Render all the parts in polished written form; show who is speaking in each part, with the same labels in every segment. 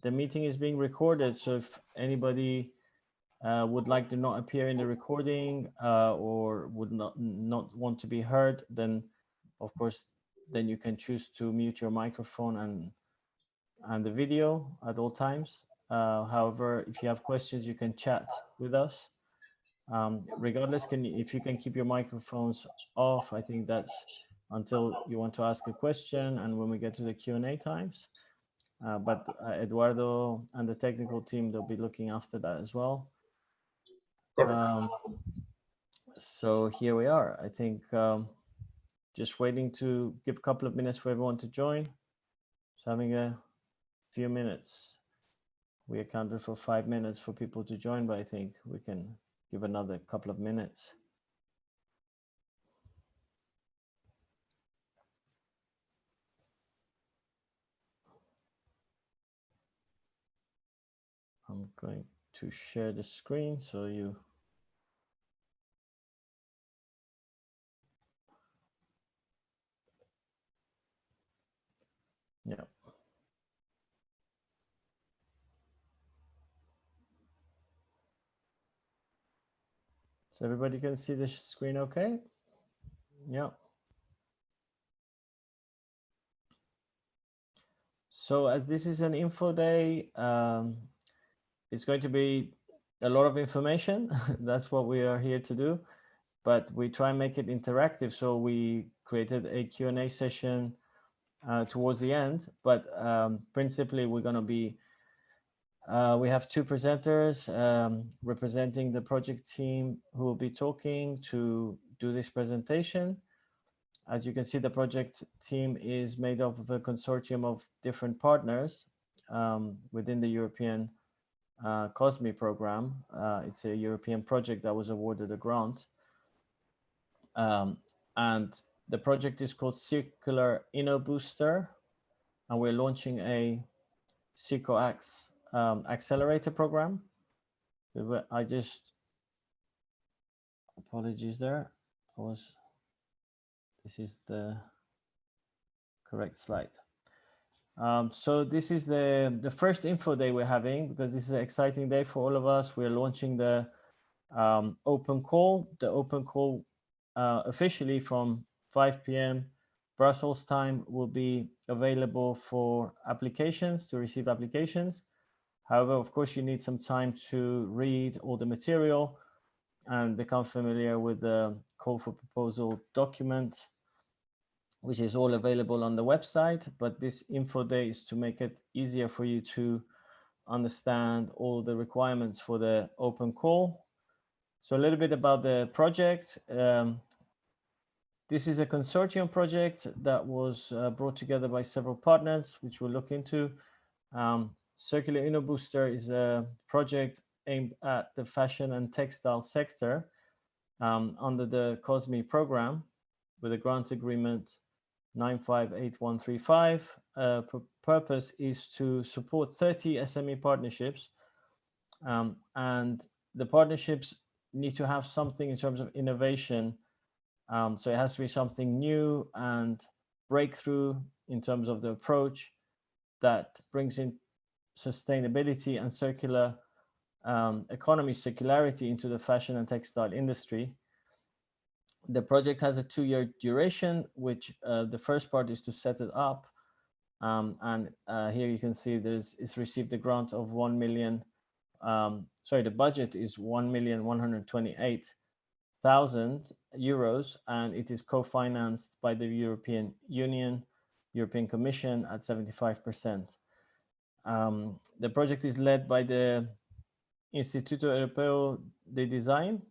Speaker 1: the meeting is being recorded, so if anybody would like to not appear in the recording or would not want to be heard, then of course, then you can choose to mute your microphone and the video at all times. However, if you have questions, you can chat with us. Regardless, if you can keep your microphones off, I think that's until you want to ask a question and when we get to the Q&A times. But Eduardo and the technical team, they'll be looking after that as well. So here we are. I think just waiting to give a couple of minutes for everyone to join. Just having a few minutes. We accounted for 5 minutes for people to join, but I think we can give another couple of minutes. I'm going to share the screen so you. Yeah. So everybody can see the screen okay? Yeah. So as this is an info day, it's going to be a lot of information. That's what we are here to do. But we try and make it interactive. So we created a Q&A session towards the end. But principally, we're going to be, we have two presenters representing the project team who will be talking to do this presentation. As you can see, the project team is made up of a consortium of different partners within the European COSME program. It's a European project that was awarded a grant. And the project is called Circular InnoBooster, and we're launching a CirCoAX accelerator program. I just, apologies there. This is the correct slide. So this is the first info day we're having, because this is an exciting day for all of us. We're launching the open call. The open call officially from 5 p.m. Brussels time will be available for applications, to receive applications. However, of course, you need some time to read all the material and become familiar with the call for proposal document, which is all available on the website. But this info day is to make it easier for you to understand all the requirements for the open call. So a little bit about the project. This is a consortium project that was brought together by several partners, which we'll look into. Circular InnoBooster is a project aimed at the fashion and textile sector under the COSME program with a grant agreement 958135. Purpose is to support 30 SME partnerships, and the partnerships need to have something in terms of innovation. So it has to be something new and breakthrough in terms of the approach that brings in sustainability and circular economy circularity into the fashion and textile industry. The project has a 2-year duration, which the first part is to set it up. And here you can see it's received a grant of 1 million. Sorry, the budget is 1,128,000 euros, and it is co-financed by the European Union, European Commission at 75%. The project is led by the Instituto Europeo de Design,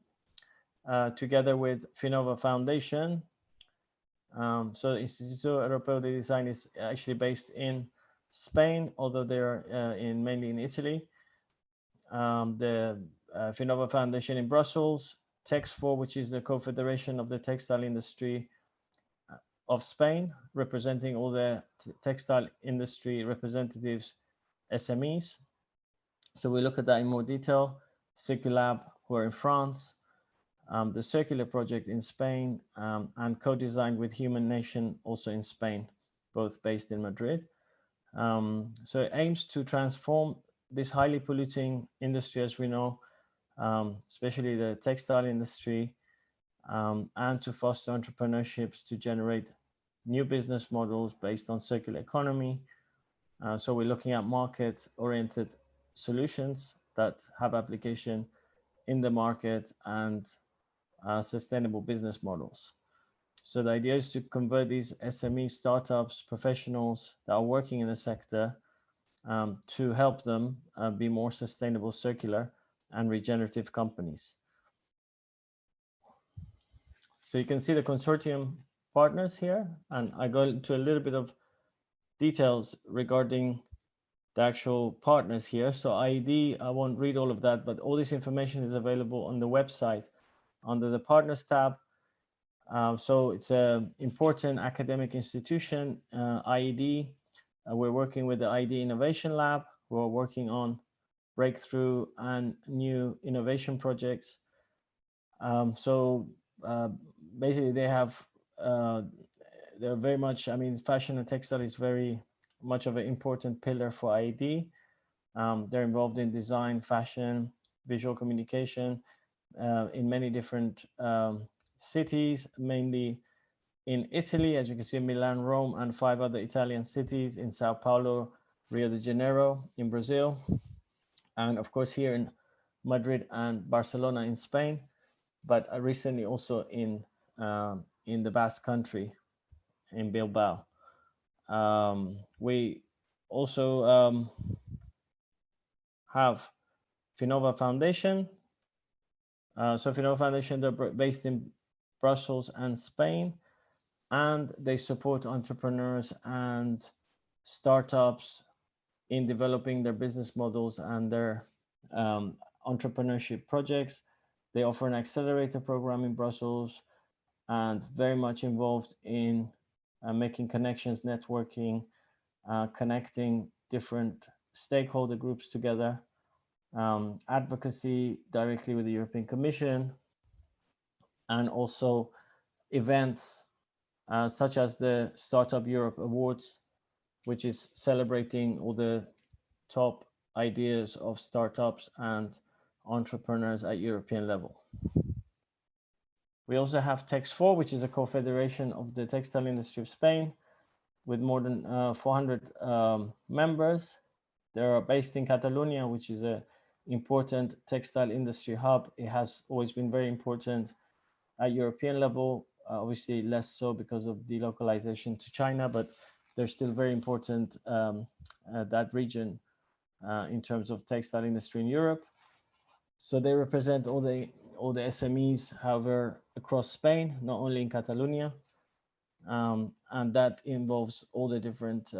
Speaker 1: together with Finova Foundation. So Instituto Europeo de Design is actually based in Spain, although they're mainly in Italy. The Finova Foundation in Brussels, Texfor, which is the Confederation of the Textile Industry of Spain, representing all the textile industry representatives, SMEs. So we look at that in more detail. Circulab, who are in France, the Circular Project in Spain, and co-designed with Human Nation, also in Spain, both based in Madrid. So it aims to transform this highly polluting industry, as we know, especially the textile industry, and to foster entrepreneurships to generate new business models based on circular economy. So we're looking at market-oriented solutions that have application in the market and sustainable business models. So the idea is to convert these SME startups, professionals that are working in the sector, to help them be more sustainable, circular, and regenerative companies. So you can see the consortium partners here, and I go into a little bit of details regarding the actual partners here. So IED, I won't read all of that, but all this information is available on the website under the partners tab. So it's an important academic institution, IED. We're working with the IED Innovation Lab. We're working on breakthrough and new innovation projects. So basically they have, they're very much, I mean, fashion and textile is very much of an important pillar for IED. They're involved in design, fashion, visual communication in many different cities, mainly in Italy, as you can see, Milan, Rome, and 5 other Italian cities, in Sao Paulo, Rio de Janeiro, in Brazil, and of course here in Madrid and Barcelona in Spain, but recently also in the Basque Country, in Bilbao. We also have Finova Foundation. So Finova Foundation, they're based in Brussels and Spain, and they support entrepreneurs and startups in developing their business models and their entrepreneurship projects. They offer an accelerator program in Brussels and very much involved in making connections, networking, connecting different stakeholder groups together, advocacy directly with the European Commission, and also events such as the Startup Europe Awards, which is celebrating all the top ideas of startups and entrepreneurs at European level. We also have Tex4, which is a confederation of the textile industry of Spain with more than 400 members. They are based in Catalonia, which is an important textile industry hub. It has always been very important at European level, obviously less so because of delocalization to China, but they're still very important, that region, in terms of textile industry in Europe. So they represent all the SMEs, however, across Spain, not only in Catalonia, and that involves all the different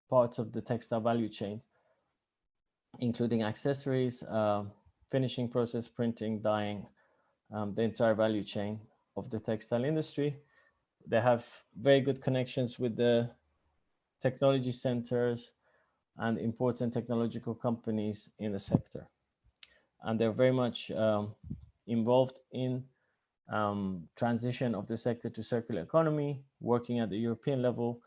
Speaker 1: parts of the textile value chain, including accessories, finishing process, printing, dyeing, the entire value chain of the textile industry. They have very good connections with the technology centers and important technological companies in the sector. And they're very much involved in transition of the sector to circular economy, working at the European level,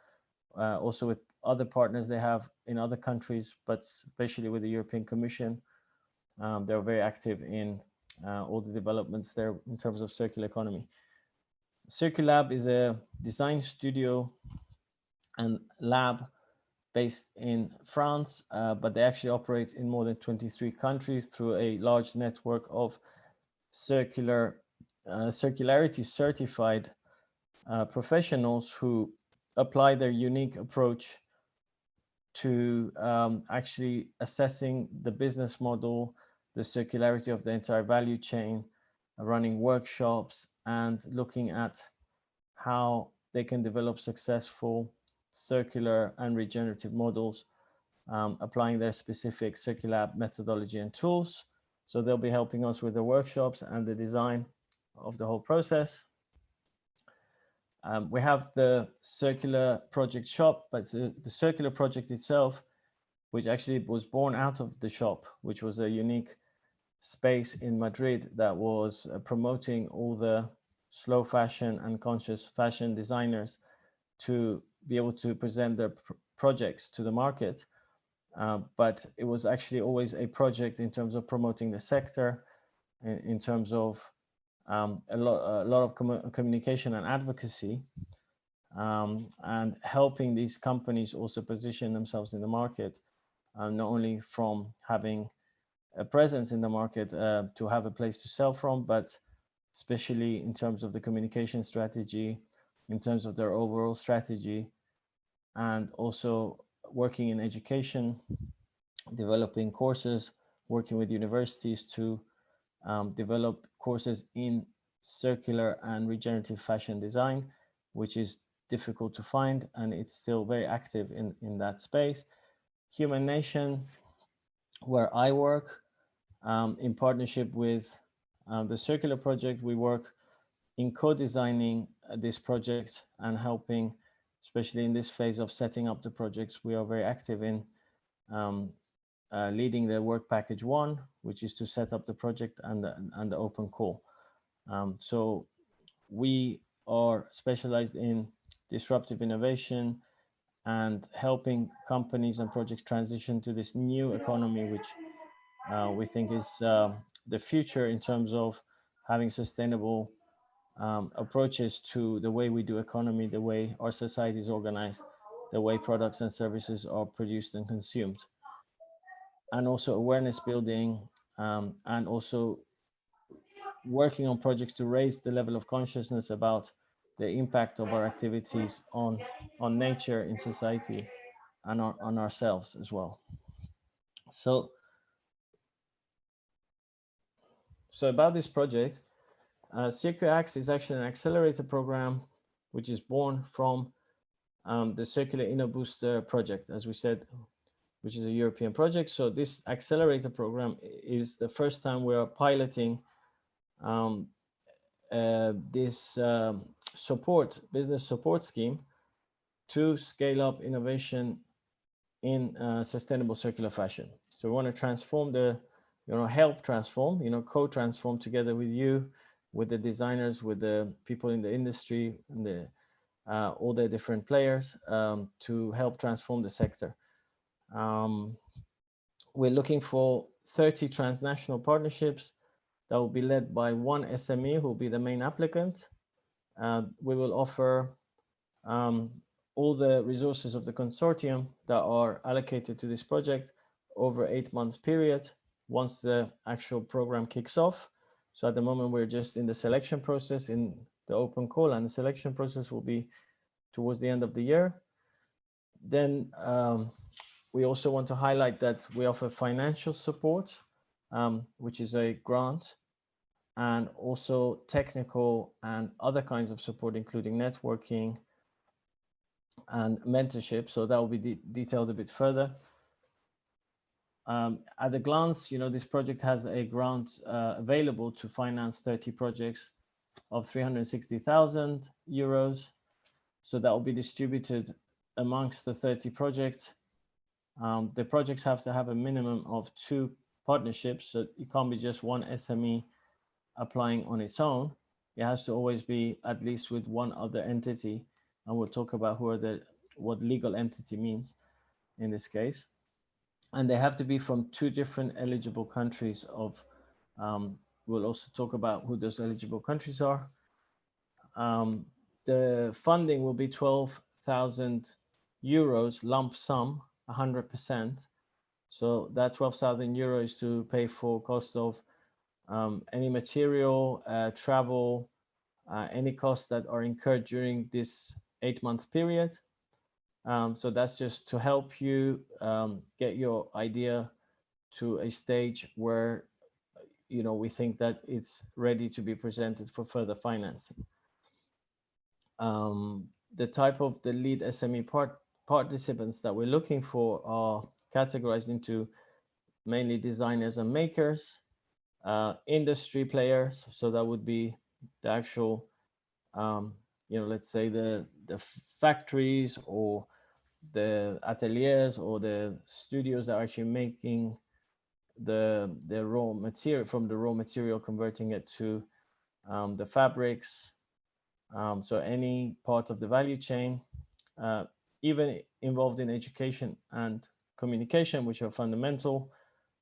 Speaker 1: also with other partners they have in other countries, but especially with the European Commission. They're very active in all the developments there in terms of circular economy. CirCoLab is a design studio and lab based in France, but they actually operate in more than 23 countries through a large network of circularity certified professionals who apply their unique approach to actually assessing the business model, the circularity of the entire value chain, running workshops, and looking at how they can develop successful circular and regenerative models, applying their specific CirCoLab methodology and tools. So they'll be helping us with the workshops and the design of the whole process. We have the circular project shop, but the circular project itself, which actually was born out of the shop, which was a unique space in Madrid that was promoting all the slow fashion and conscious fashion designers to be able to present their projects to the market. But it was actually always a project in terms of promoting the sector, in terms of a lot of communication and advocacy, and helping these companies also position themselves in the market, not only from having a presence in the market to have a place to sell from, but especially in terms of the communication strategy, in terms of their overall strategy, and also working in education, developing courses, working with universities to develop courses in circular and regenerative fashion design, which is difficult to find, and it's still very active in that space. Human Nation, where I work, in partnership with the Circular Project, we work in co-designing this project and helping, especially in this phase of setting up the projects. We are very active in leading the work package 1, which is to set up the project and the open call. So we are specialized in disruptive innovation and helping companies and projects transition to this new economy, which we think is the future in terms of having sustainable approaches to the way we do economy, the way our society is organized, the way products and services are produced and consumed, and also awareness building, and also working on projects to raise the level of consciousness about the impact of our activities on nature, in society, and on ourselves as well. So about this project, CirCoAX is actually an accelerator program which is born from the Circular InnoBooster project, as we said, which is a European project. So this accelerator program is the first time we are piloting this business support scheme to scale up innovation in sustainable circular fashion. So we want to transform help transform, co-transform together with you, with the designers, with the people in the industry, and all the different players, to help transform the sector. We're looking for 30 transnational partnerships that will be led by one SME who will be the main applicant. We will offer all the resources of the consortium that are allocated to this project over 8 months period once the actual program kicks off. So at the moment, we're just in the selection process, in the open call, and the selection process will be towards the end of the year. Then we also want to highlight that we offer financial support, which is a grant, and also technical and other kinds of support, including networking and mentorship. So that will be detailed a bit further. At a glance, this project has a grant available to finance 30 projects of 360,000 euros. So that will be distributed amongst the 30 projects. The projects have to have a minimum of 2 partnerships. So it can't be just one SME applying on its own. It has to always be at least with one other entity. And we'll talk about what legal entity means in this case. And they have to be from 2 different eligible countries we'll also talk about who those eligible countries are. The funding will be 12,000 euros lump sum, 100%. So that 12,000 euros is to pay for cost of any material, travel, any costs that are incurred during this 8-month period. So that's just to help you get your idea to a stage where we think that it's ready to be presented for further financing. The type of the lead SME participants that we're looking for are categorized into mainly designers and makers, industry players. So that would be the actual, let's say the factories or the ateliers or the studios that are actually making the raw material, from the raw material, converting it to the fabrics. So any part of the value chain. even involved in education and communication, which are fundamental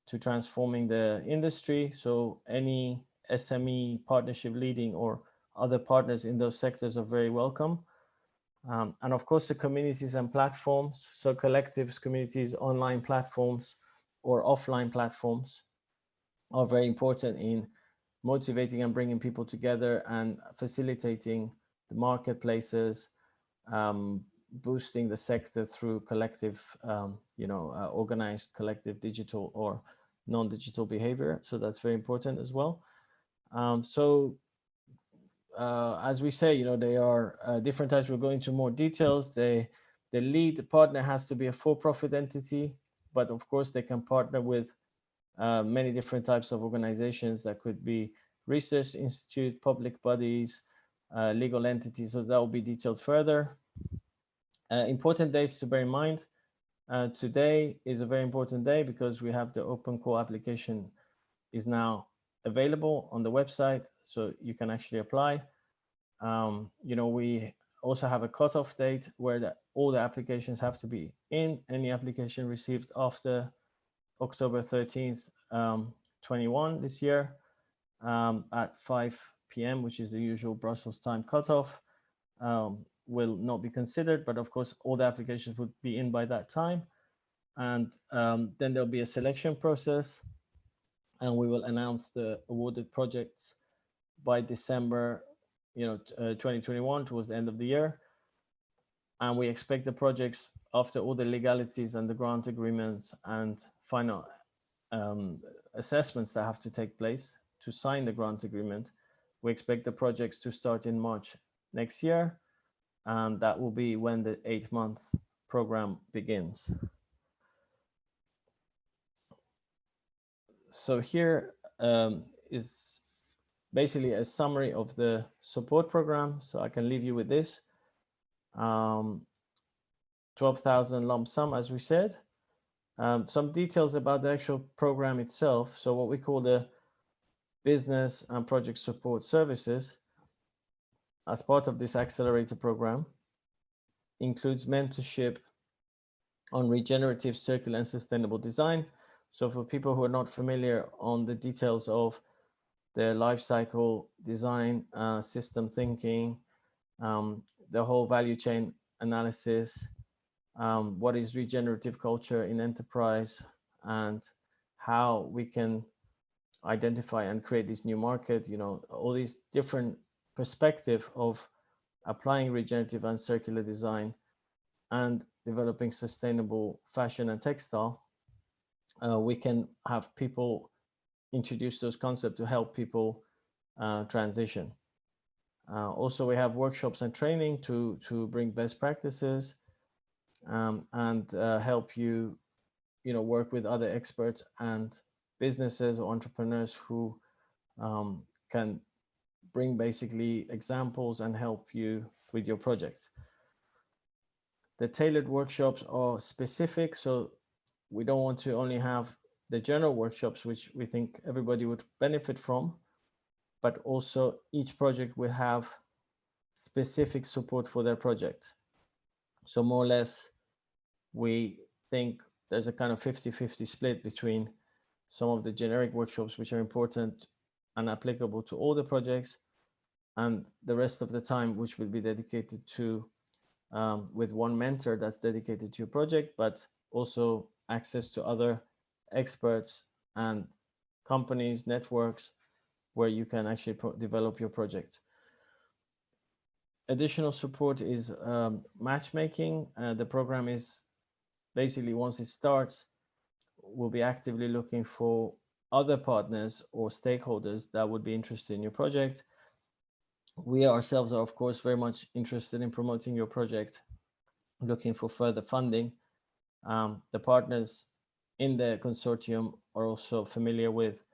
Speaker 1: to transforming the industry. So any SME partnership leading or other partners in those sectors are very welcome. And of course, the communities and platforms, so collectives, communities, online platforms, or offline platforms are very important in motivating and bringing people together and facilitating the marketplaces, boosting the sector through collective, organized collective digital or non-digital behavior. So that's very important as well. As we say, they are different types. We'll go into more details. The lead partner has to be a for-profit entity, but of course they can partner with many different types of organizations. That could be research institute, public bodies, legal entities. So that will be detailed further. Important dates to bear in mind. Today is a very important day because we have the open call application is now available on the website, so you can actually apply. We also have a cutoff date where all the applications have to be in. Any application received after October 13th, 21 this year at 5 p.m., which is the usual Brussels time cutoff, will not be considered. But of course, all the applications would be in by that time. And then there'll be a selection process, and we will announce the awarded projects by December 2021, towards the end of the year. And we expect the projects, after all the legalities and the grant agreements and final assessments that have to take place to sign the grant agreement, we expect the projects to start in March next year. And that will be when the 8-month program begins. So here is basically a summary of the support program. So I can leave you with this. 12,000 lump sum, as we said. Some details about the actual program itself. So what we call the business and project support services as part of this accelerator program includes mentorship on regenerative, circular and sustainable design. So for people who are not familiar on the details of the life cycle design, system thinking, the whole value chain analysis, what is regenerative culture in enterprise, and how we can identify and create this new market, all these different perspectives of applying regenerative and circular design and developing sustainable fashion and textile. We can have people introduce those concepts to help people transition. Also, we have workshops and training to bring best practices and help you, work with other experts and businesses or entrepreneurs who can bring basically examples and help you with your project. The tailored workshops are specific, so we don't want to only have the general workshops, which we think everybody would benefit from, but also each project will have specific support for their project. So more or less, we think there's a kind of 50-50 split between some of the generic workshops, which are important and applicable to all the projects, and the rest of the time, which will be dedicated to, with one mentor that's dedicated to your project, but also access to other experts and companies, networks, where you can actually develop your project. Additional support is matchmaking. The program is basically, once it starts, we'll be actively looking for other partners or stakeholders that would be interested in your project. We ourselves are, of course, very much interested in promoting your project, looking for further funding. The partners in the consortium are also familiar with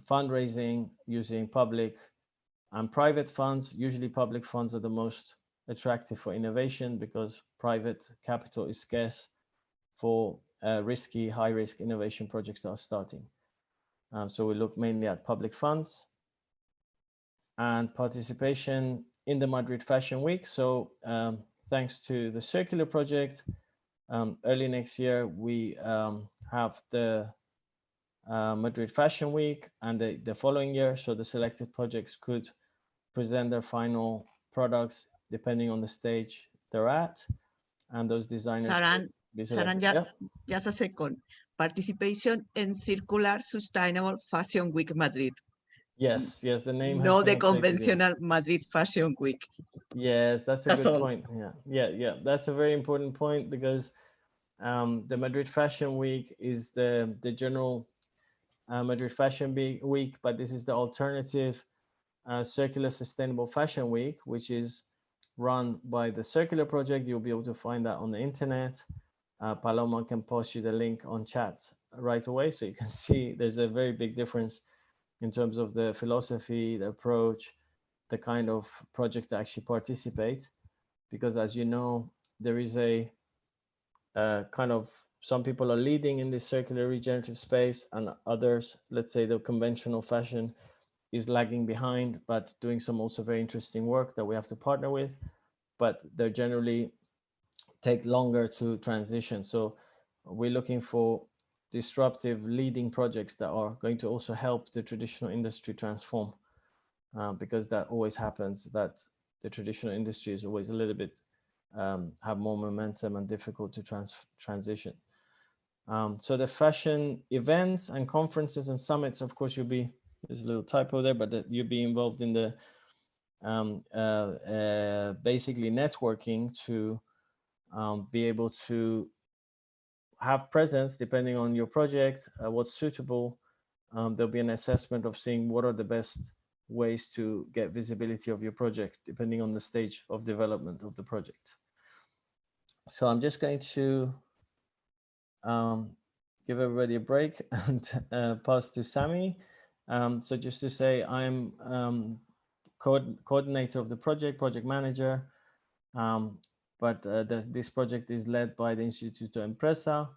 Speaker 1: fundraising using public and private funds. Usually public funds are the most attractive for innovation because private capital is scarce for risky, high-risk innovation projects that are starting. So we look mainly at public funds, and participation in the Madrid Fashion Week. So thanks to the Circular project, early next year, we have the Madrid Fashion Week, and the following year, so the selected projects could present their final products depending on the stage they're at, and those designers
Speaker 2: Saran,
Speaker 1: be selected.
Speaker 2: Saran, just a second. Participation in Circular Sustainable Fashion Week Madrid.
Speaker 1: Yes, yes, the name has
Speaker 2: No
Speaker 1: been
Speaker 2: the
Speaker 1: updated,
Speaker 2: conventional Madrid Fashion Week.
Speaker 1: Yes, that's a
Speaker 2: That's
Speaker 1: good
Speaker 2: all.
Speaker 1: point. Yeah. That's a very important point, because the Madrid Fashion Week is the general Madrid Fashion Week, but this is the alternative Circular Sustainable Fashion Week, which is run by the Circular project. You'll be able to find that on the internet. Paloma can post you the link on chat right away, so you can see there's a very big difference in terms of the philosophy, the approach, the kind of project to actually participate. Because as you know, there is a kind of, some people are leading in this circular regenerative space, and others, let's say the conventional fashion, is lagging behind, but doing some also very interesting work that we have to partner with, but they're generally take longer to transition. So we're looking for disruptive leading projects that are going to also help the traditional industry transform, because that always happens, that the traditional industry is always a little bit have more momentum and difficult to transition. So the fashion events and conferences and summits, of course, you'll be, there's a little typo there, but that you'll be involved in the basically networking to be able to have presence depending on your project, what's suitable. There'll be an assessment of seeing what are the best ways to get visibility of your project depending on the stage of development of the project. So I'm just going to give everybody a break and pass to Sami. So just to say, I'm coordinator of the project manager, but this project is led by the Instituto Empresa.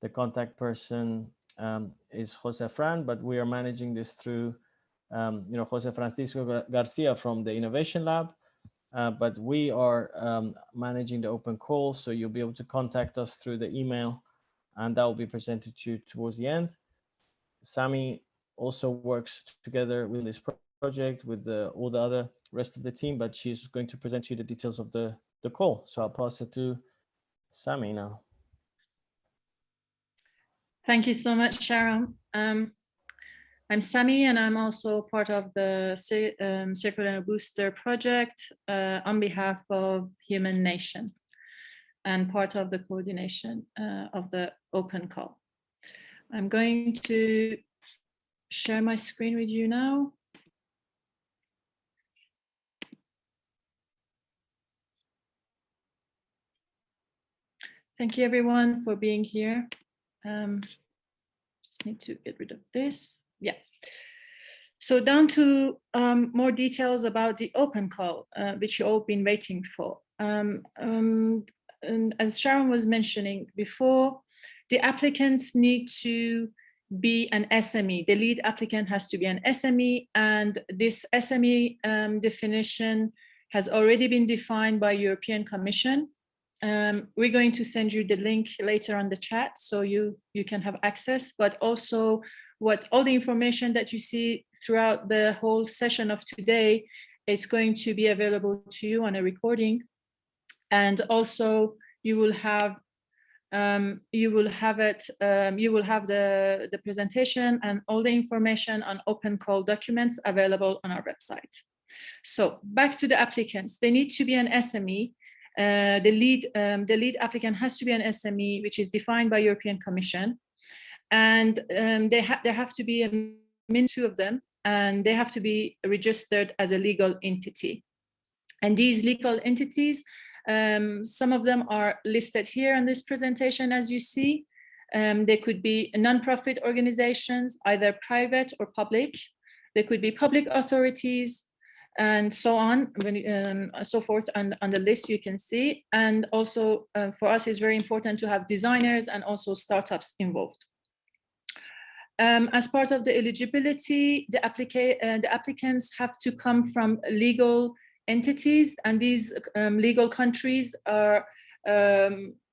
Speaker 1: The contact person is Jose Fran, but we are managing this through Jose Francisco Garcia from the Innovation Lab. But we are managing the open call, so you'll be able to contact us through the email, and that will be presented to you towards the end. Sami also works together with this project with all the other rest of the team, but she's going to present you the details of the call. So I'll pass it to Sami now.
Speaker 3: Thank you so much, Sharon. I'm Sami, and I'm also part of the Circular Booster project on behalf of Human Nation, and part of the coordination of the open call. I'm going to share my screen with you now. Thank you everyone for being here. Just need to get rid of this. Yeah. So down to more details about the open call, which you've all been waiting for. And as Sharon was mentioning before, the applicants need to be an SME. The lead applicant has to be an SME, and this SME definition has already been defined by European Commission. We're going to send you the link later on the chat so you can have access, but also all the information that you see throughout the whole session of today is going to be available to you on a recording. And also you will have the presentation and all the information on open call documents available on our website. So back to the applicants, they need to be an SME. The lead applicant has to be an SME, which is defined by European Commission, and there have to be a minimum 2 of them, and they have to be registered as a legal entity. And these legal entities, some of them are listed here in this presentation, as you see. They could be non-profit organizations, either private or public. They could be public authorities, and so on, so forth on the list you can see. And also for us, it's very important to have designers and also startups involved. As part of the eligibility, the applicants have to come from legal entities, and these legal countries are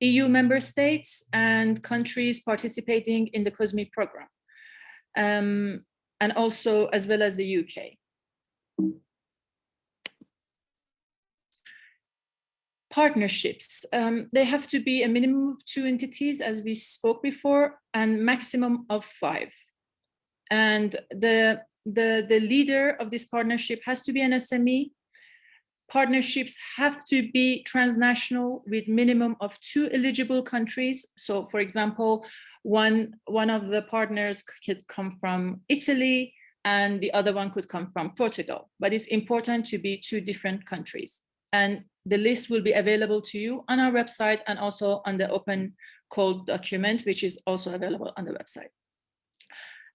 Speaker 3: EU member states and countries participating in the COSME program, and also as well as the UK. Partnerships, they have to be a minimum of 2 entities, as we spoke before, and maximum of 5. And the leader of this partnership has to be an SME. Partnerships have to be transnational with minimum of 2 eligible countries. So for example, one of the partners could come from Italy and the other one could come from Portugal, but it's important to be 2 different countries. And the list will be available to you on our website and also on the open call document, which is also available on the website.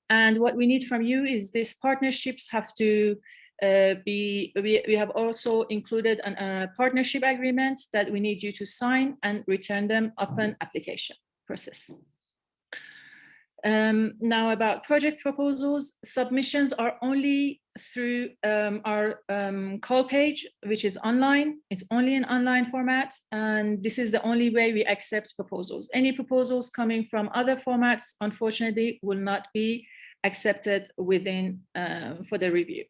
Speaker 3: And what we need from you is these partnerships have to we have also included a partnership agreement that we need you to sign and return them upon application process. Now about project proposals, submissions are only through our call page, which is online. It's only in online format, and this is the only way we accept proposals. Any proposals coming from other formats, unfortunately, will not be accepted within for the review.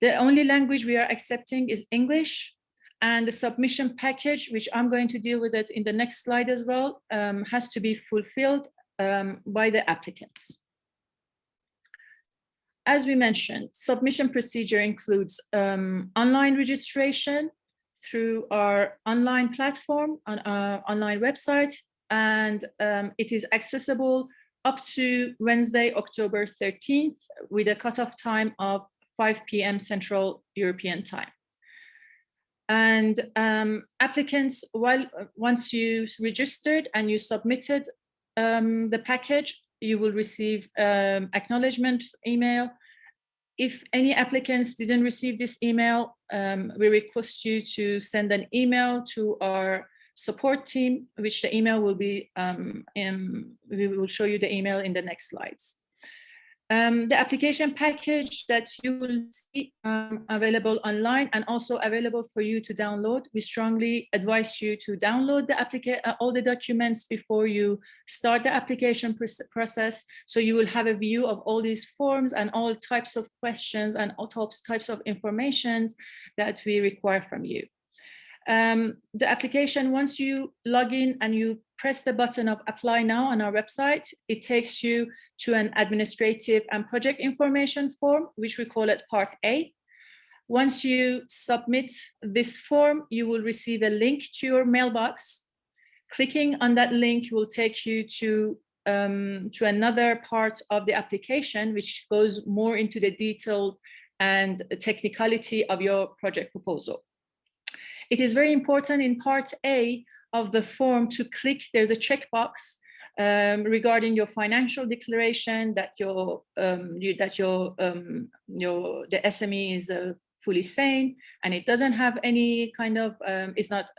Speaker 3: The only language we are accepting is English, and the submission package, which I'm going to deal with it in the next slide as well, has to be fulfilled by the applicants. As we mentioned, submission procedure includes online registration through our online platform on our online website, and it is accessible up to Wednesday, October 13th, with a cutoff time of 5 p.m. Central European Time. And applicants, once you registered and you submitted the package, you will receive acknowledgement email. If any applicants didn't receive this email, we request you to send an email to our support team, which the email will be, we will show you the email in the next slides. The application package that you will see available online and also available for you to download. We strongly advise you to download the all the documents before you start the application process, so you will have a view of all these forms and all types of questions and all types of information that we require from you. The application, once you log in and you press the button of apply now on our website, it takes you to an administrative and project information form, which we call it Part A. Once you submit this form, you will receive a link to your mailbox. Clicking on that link will take you to another part of the application, which goes more into the detail and technicality of your project proposal. It is very important in Part A of the form to click, there's a checkbox regarding your financial declaration that the SME is fully sane and it doesn't have any kind of, it's not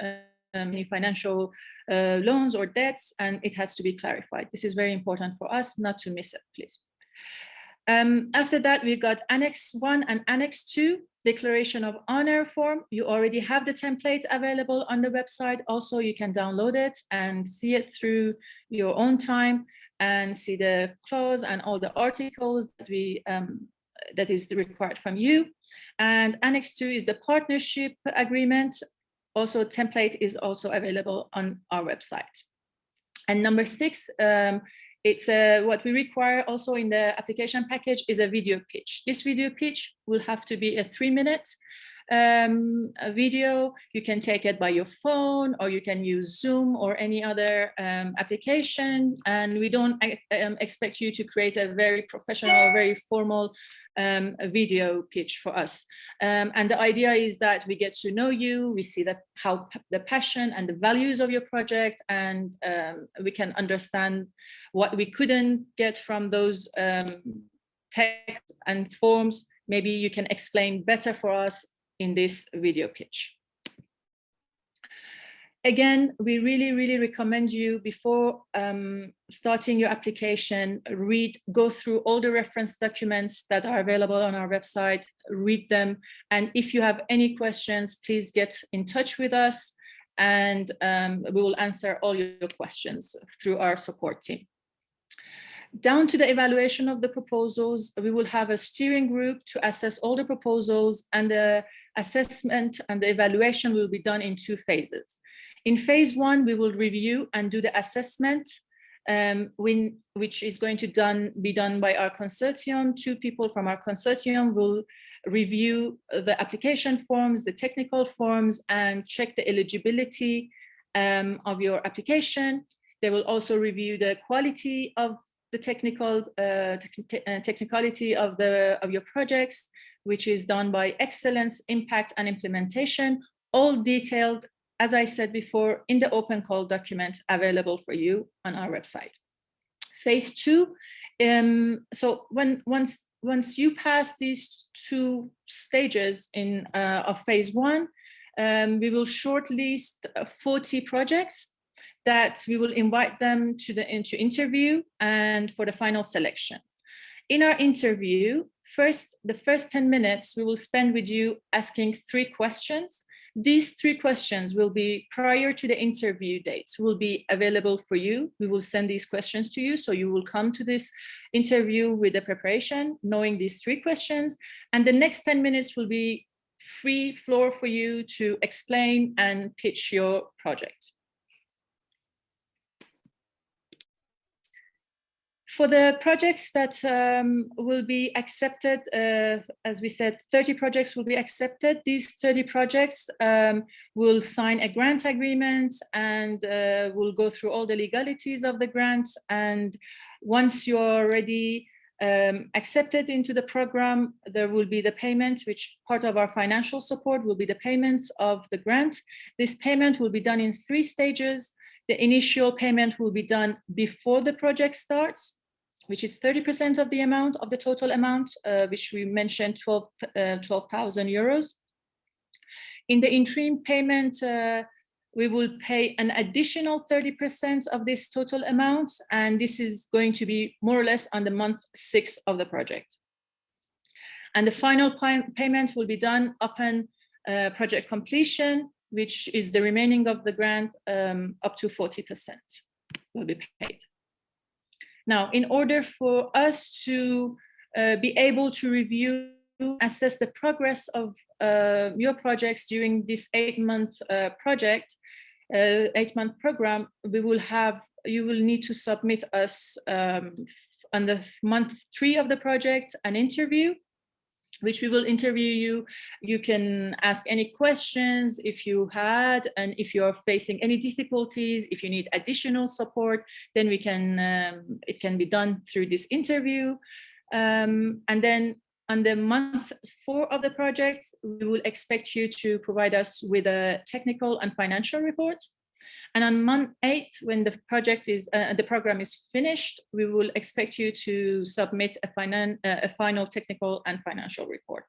Speaker 3: any financial loans or debts, and it has to be clarified. This is very important for us not to miss it, please. After that, we've got Annex 1 and Annex 2, Declaration of Honor form. You already have the template available on the website. Also, you can download it and see it through your own time and see the clause and all the articles that that is required from you. And Annex 2 is the partnership agreement. Also, template is also available on our website. And number 6, it's what we require also in the application package is a video pitch. This video pitch will have to be a 3-minute video. You can take it by your phone, or you can use Zoom or any other application. And we don't expect you to create a very professional, very formal video pitch for us. And the idea is that we get to know you, we see how the passion and the values of your project, and we can understand what we couldn't get from those text and forms. Maybe you can explain better for us in this video pitch. Again, we really recommend you before starting your application, go through all the reference documents that are available on our website, read them. And if you have any questions, please get in touch with us and we will answer all your questions through our support team. Down to the evaluation of the proposals, we will have a steering group to assess all the proposals, and the assessment and the evaluation will be done in 2 phases. In phase 1, we will review and do the assessment, which is going to be done by our consortium. 2 people from our consortium will review the application forms, the technical forms, and check the eligibility of your application. They will also review the quality of the technicality of your projects, which is done by excellence, impact, and implementation, all detailed, as I said before, in the open call document available for you on our website. Phase 2, so once you pass these 2 stages of phase 1, we will shortlist 40 projects that we will invite them to interview and for the final selection. In our interview, the first 10 minutes we will spend with you asking 3 questions. These 3 questions will be prior to the interview date, will be available for you. We will send these questions to you, so you will come to this interview with the preparation, knowing these 3 questions. And the next 10 minutes will be free floor for you to explain and pitch your project. For the projects that will be accepted, as we said, 30 projects will be accepted. These 30 projects will sign a grant agreement and will go through all the legalities of the grant. And once you're already accepted into the program, there will be the payment, which part of our financial support will be the payments of the grant. This payment will be done in 3 stages. The initial payment will be done before the project starts, which is 30% of the amount of the total amount, which we mentioned 12,000 euros. In the interim payment, we will pay an additional 30% of this total amount, and this is going to be more or less on the month 6 of the project. And the final payment will be done upon project completion, which is the remaining of the grant, up to 40% will be paid. Now, in order for us to be able to review, assess the progress of your projects during this 8-month project, 8-month program, you will need to submit us on the month 3 of the project an interview, which we will interview you. You can ask any questions if you had, and if you're facing any difficulties, if you need additional support, then we can, it can be done through this interview. And then on the month 4 of the project, we will expect you to provide us with a technical and financial report. And on month 8, when the project is, the program is finished, we will expect you to submit a final technical and financial report.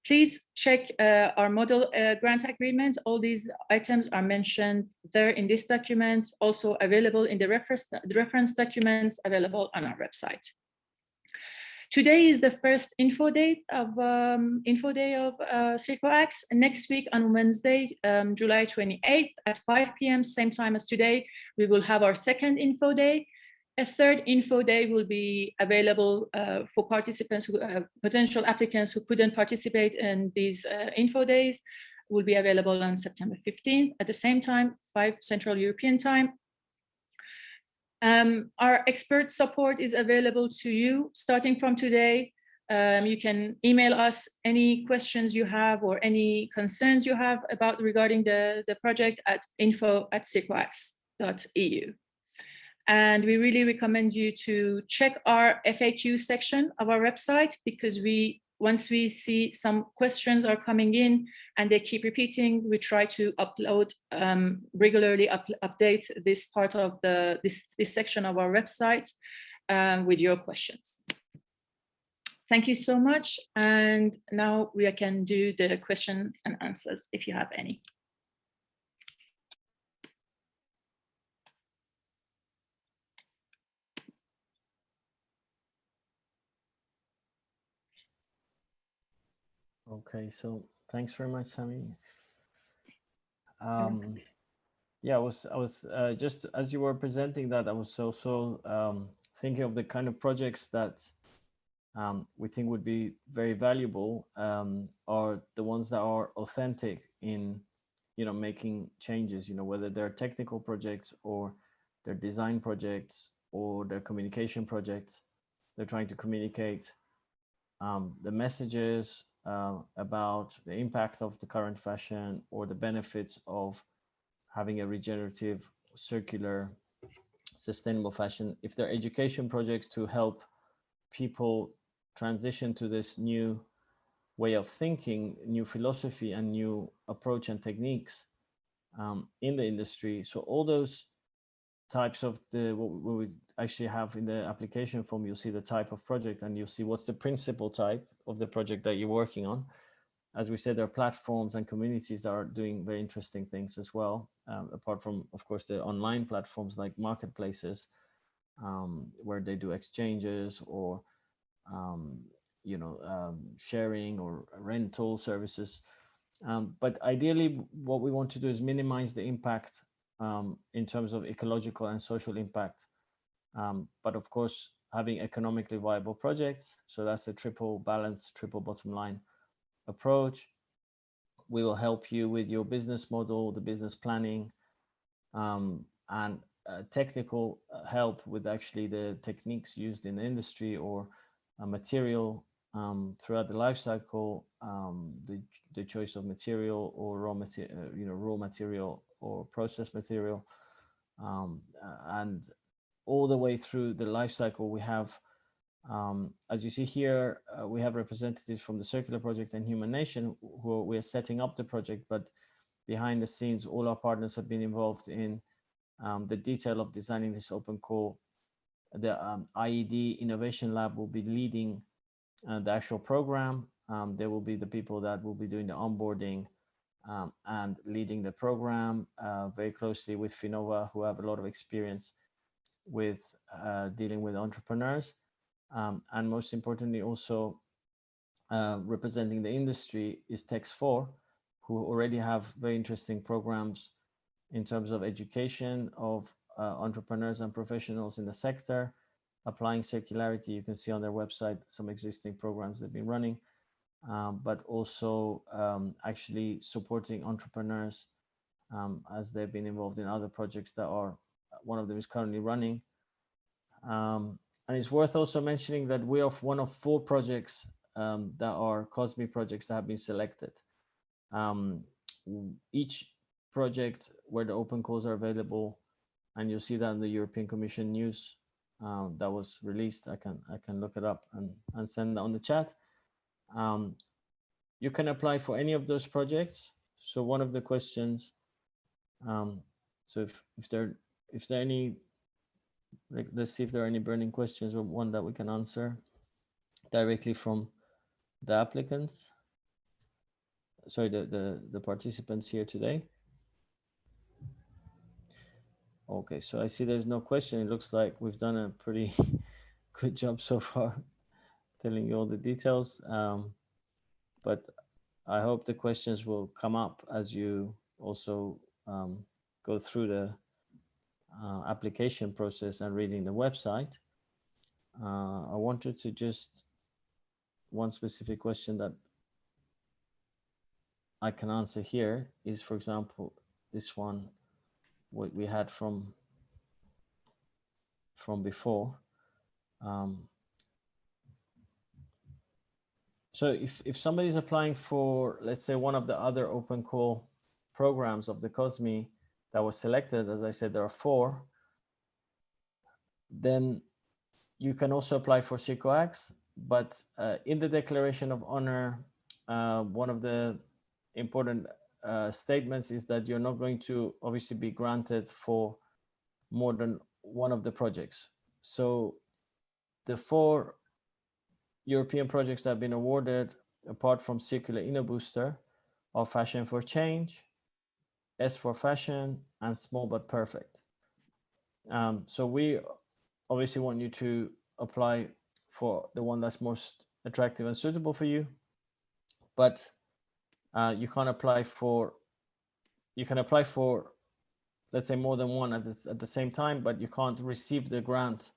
Speaker 3: Please check our model grant agreement. All these items are mentioned there in this document, also available in the reference documents available on our website. Today is the first info day of CirCoAX. Next week on Wednesday, July 28th at 5 p.m., same time as today, we will have our second info day. A third info day will be available for participants, potential applicants who couldn't participate in these info days, will be available on September 15th at the same time, 5 Central European time. Our expert support is available to you starting from today. You can email us any questions you have or any concerns you have regarding the project at info@circoax.eu. And we really recommend you to check our FAQ section of our website, because once we see some questions are coming in and they keep repeating, we try to upload, regularly update this part of this section of our website with your questions. Thank you so much. And now we can do the question and answers if you have any.
Speaker 1: Okay, so thanks very much, Sami.
Speaker 3: welcome.
Speaker 1: Yeah, I was just as you were presenting that, I was also thinking of the kind of projects that we think would be very valuable, are the ones that are authentic in, making changes. Whether they're technical projects or they're design projects or they're communication projects. They're trying to communicate the messages about the impact of the current fashion or the benefits of having a regenerative, circular, sustainable fashion. If they're education projects to help people transition to this new way of thinking, new philosophy, and new approach and techniques in the industry. So all those types of what we actually have in the application form, you'll see the type of project and you'll see what's the principal type of the project that you're working on. As we said, there are platforms and communities that are doing very interesting things as well, apart from, of course, the online platforms like marketplaces, where they do exchanges or sharing or rental services. But ideally, what we want to do is minimize the impact in terms of ecological and social impact. But of course, having economically viable projects. So that's a triple balance, triple bottom line approach. We will help you with your business model, the business planning, and technical help with actually the techniques used in the industry or material throughout the life cycle, the choice of material or raw material or process material, and all the way through the life cycle. We have, as you see here, we have representatives from the Circular Project and Human Nation who we are setting up the project, but behind the scenes, all our partners have been involved in the detail of designing this open call. The IED Innovation Lab will be leading the actual program. There will be the people that will be doing the onboarding and leading the program very closely with Finova, who have a lot of experience with dealing with entrepreneurs. And most importantly, also representing the industry is Tex4, who already have very interesting programs in terms of education of entrepreneurs and professionals in the sector, applying circularity. You can see on their website some existing programs they've been running, but also actually supporting entrepreneurs as they've been involved in other projects that are, one of them is currently running. And it's worth also mentioning that we are one of 4 projects that are COSME projects that have been selected. Each project where the open calls are available, and you'll see that in the European Commission news that was released. I can look it up and send that on the chat. You can apply for any of those projects. So one of the questions, so if there are any, let's see if there are any burning questions or one that we can answer directly from the applicants. Sorry, the participants here today. Okay, so I see there's no question. It looks like we've done a pretty good job so far telling you all the details. But I hope the questions will come up as you also go through the application process and reading the website. I wanted to just, one specific question that I can answer here is, for example, this one, what we had from before. So if somebody's applying for, let's say, one of the other open call programs of the COSME that was selected, as I said, there are 4, then you can also apply for CirCoAX. But in the Declaration of Honor, one of the important statements is that you're not going to obviously be granted for more than one of the projects. So the 4 European projects that have been awarded, apart from Circular InnoBooster, are Fashion for Change, S for Fashion, and Small But Perfect. So we obviously want you to apply for the one that's most attractive and suitable for you. but you can apply for, let's say, more than one at the same time, but you can't receive the grant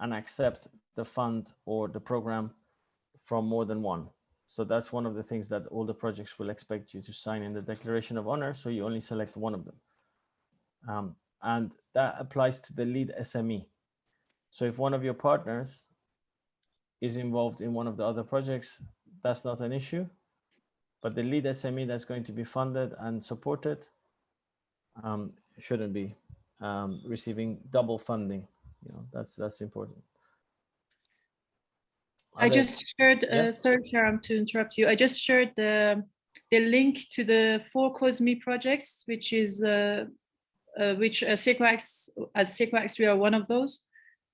Speaker 1: and accept the fund or the program from more than one. So that's one of the things that all the projects will expect you to sign in the declaration of honor. So you only select one of them. And that applies to the lead SME. So if one of your partners is involved in one of the other projects, that's not an issue. But the lead SME that's going to be funded and supported shouldn't be receiving double funding. That's important.
Speaker 3: I just shared, sorry, Sharam, to interrupt you. I just shared the link to the 4 COSME projects, which is which CirCoAX, as CirCoAX, we are one of those.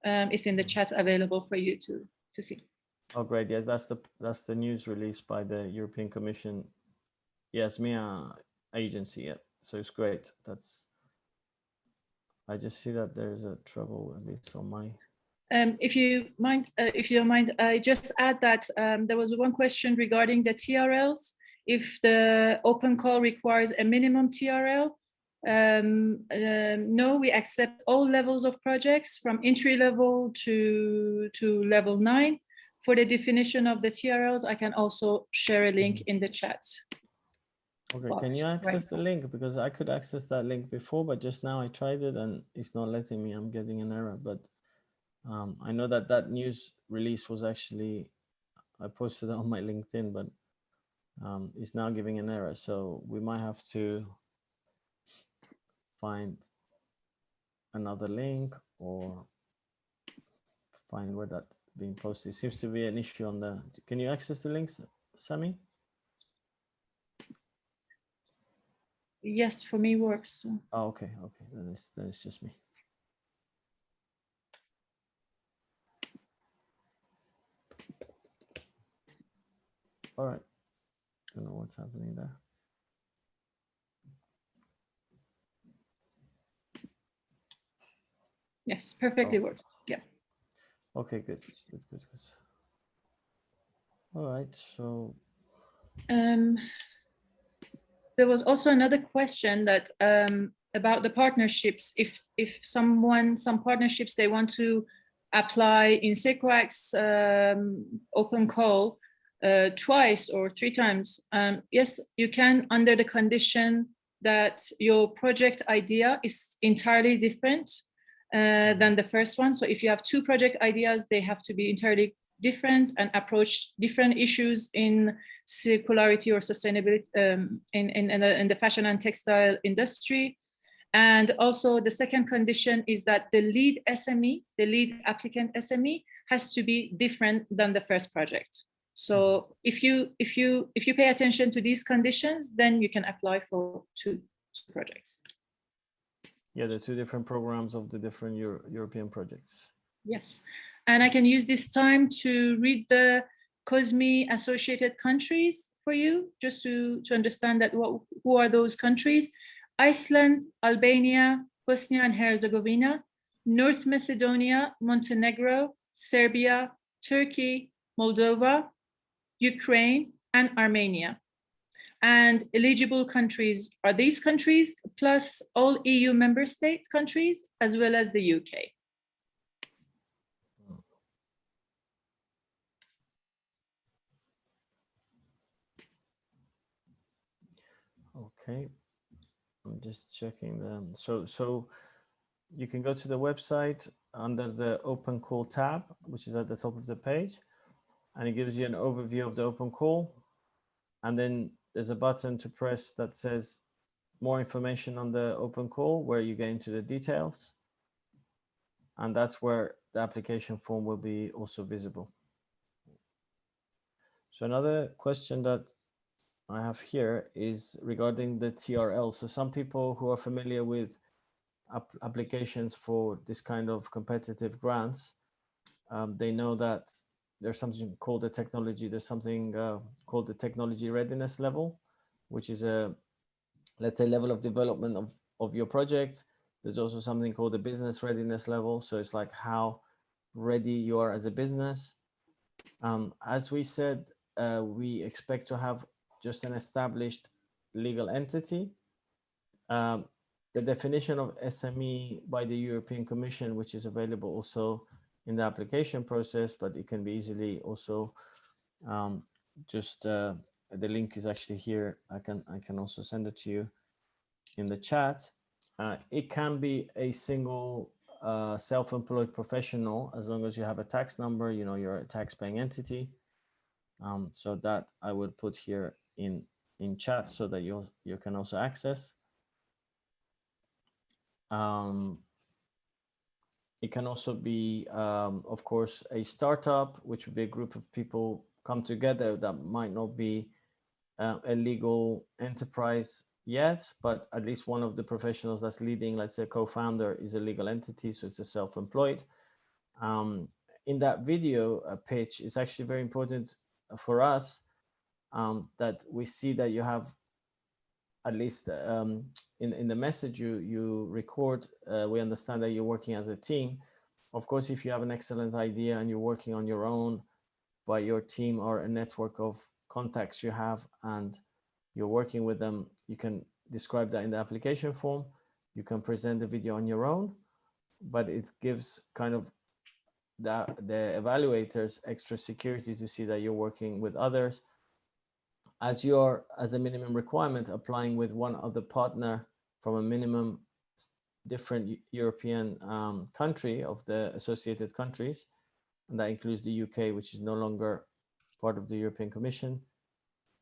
Speaker 3: It's in the chat available for you to see.
Speaker 1: Oh, great! Yes, that's the news released by the European Commission, yes, MIA agency. Yeah, so it's great. I just see that there's a trouble, at least on my.
Speaker 3: If you don't mind, I just add that there was one question regarding the TRLs. If the open call requires a minimum TRL, no, we accept all levels of projects from entry level to level 9. For the definition of the TRLs, I can also share a link in the chat.
Speaker 1: Okay, can you access the link? Because I could access that link before, but just now I tried it and it's not letting me. I'm getting an error, but I know that news release was actually, I posted it on my LinkedIn, but it's now giving an error. So we might have to find another link or find where that's being posted. It seems to be an issue on the, can you access the links, Sami?
Speaker 3: Yes, for me works.
Speaker 1: Oh, okay, then it's just me. All right, don't know what's happening there.
Speaker 3: Yes, perfectly works. Yeah.
Speaker 1: Okay, good. All right, so.
Speaker 3: There was also another question that about the partnerships. If some partnerships they want to apply in CirCoAX open call twice or 3 times, yes, you can, under the condition that your project idea is entirely different than the first one. So if you have 2 project ideas, they have to be entirely different and approach different issues in circularity or sustainability in the fashion and textile industry. And also the second condition is that the lead SME, the lead applicant SME, has to be different than the first project. So if you pay attention to these conditions, then you can apply for 2 projects.
Speaker 1: Yeah, the 2 different programs of the different European projects.
Speaker 3: Yes, and I can use this time to read the COSME associated countries for you, just to understand that who are those countries. Iceland, Albania, Bosnia and Herzegovina, North Macedonia, Montenegro, Serbia, Turkey, Moldova, Ukraine, and Armenia. And eligible countries are these countries, plus all EU member state countries, as well as the UK.
Speaker 1: Okay, I'm just checking them. So you can go to the website under the open call tab, which is at the top of the page, and it gives you an overview of the open call. And then there's a button to press that says more information on the open call, where you get into the details. And that's where the application form will be also visible. So another question that I have here is regarding the TRL. So some people who are familiar with applications for this kind of competitive grants, they know that there's something called the technology. There's something called the technology readiness level, which is a, let's say, level of development of your project. There's also something called the business readiness level. So it's like how ready you are as a business. As we said, we expect to have just an established legal entity. The definition of SME by the European Commission, which is available also in the application process, but it can be easily also the link is actually here. I can also send it to you in the chat. It can be a single self-employed professional as long as you have a tax number, you know, you're a tax-paying entity. So that I would put here in chat so that you can also access. It can also be, of course, a startup, which would be a group of people come together that might not be a legal enterprise yet, but at least one of the professionals that's leading, let's say a co-founder, is a legal entity, so it's a self-employed. In that video pitch, it's actually very important for us that we see that you have at least in the message you record, we understand that you're working as a team. Of course, if you have an excellent idea and you're working on your own, but your team or a network of contacts you have and you're working with them, you can describe that in the application form. You can present the video on your own, but it gives kind of the evaluators extra security to see that you're working with others. As you're, as a minimum requirement, applying with one other partner from a minimum different European country of the associated countries, and that includes the UK, which is no longer part of the European Commission.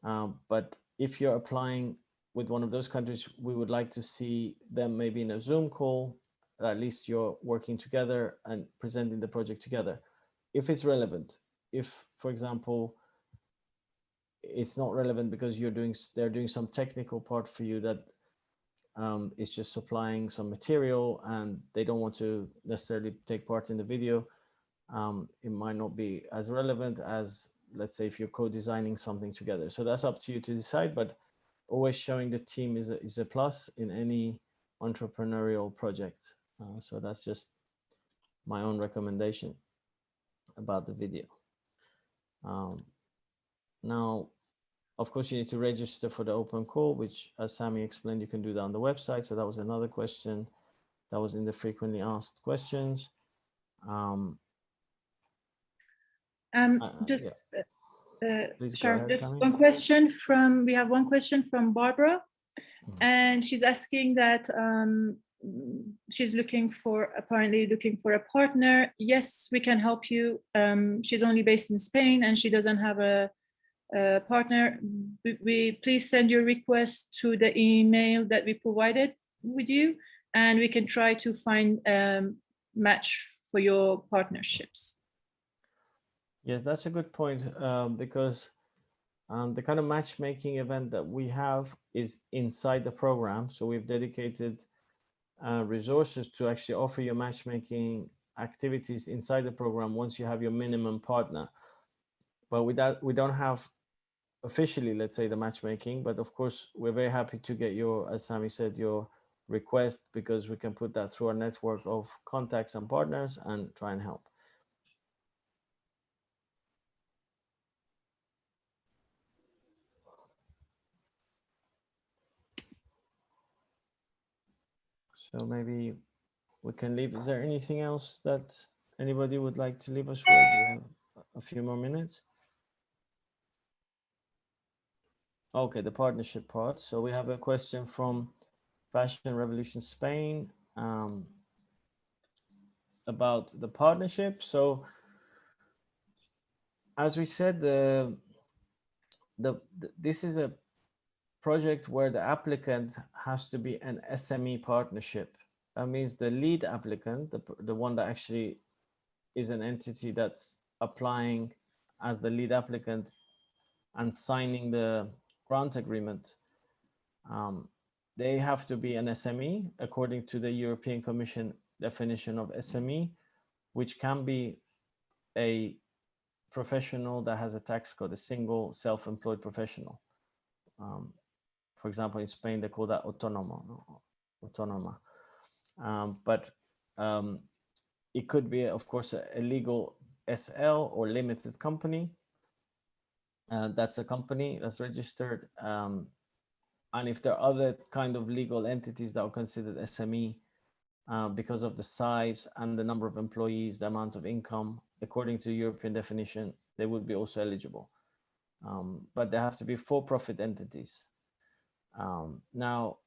Speaker 1: But if you're applying with one of those countries, we would like to see them maybe in a Zoom call, at least you're working together and presenting the project together. If it's relevant, if, for example, it's not relevant because they're doing some technical part for you that is just supplying some material and they don't want to necessarily take part in the video, it might not be as relevant as, let's say, if you're co-designing something together. So that's up to you to decide, but always showing the team is a plus in any entrepreneurial project. So that's just my own recommendation about the video. Now, of course, you need to register for the open call, which, as Sami explained, you can do that on the website. So that was another question that was in the frequently asked questions. Please go ahead, Sami.
Speaker 3: We have one question from Barbara, and she's asking that she's apparently looking for a partner. Yes, we can help you. She's only based in Spain and she doesn't have a partner. We please send your request to the email that we provided with you, and we can try to find a match for your partnerships.
Speaker 1: Yes, that's a good point, because the kind of matchmaking event that we have is inside the program. So we've dedicated resources to actually offer you matchmaking activities inside the program once you have your minimum partner. But with that, we don't have officially, let's say, the matchmaking, but of course, we're very happy to get your, as Sami said, your request, because we can put that through our network of contacts and partners and try and help. So maybe we can leave. Is there anything else that anybody would like to leave us with? We have a few more minutes. Okay, the partnership part. So we have a question from Fashion Revolution Spain about the partnership. So as we said, this is a project where the applicant has to be an SME partnership. That means the lead applicant, the one that actually is an entity that's applying as the lead applicant and signing the grant agreement, they have to be an SME according to the European Commission definition of SME, which can be a professional that has a tax code, a single self-employed professional. For example, in Spain, they call that autónoma. But it could be, of course, a legal SL or limited company. That's a company that's registered. And if there are other kind of legal entities that are considered SME because of the size and the number of employees, the amount of income, according to the European definition, they would be also eligible. But they have to be for-profit entities. Now,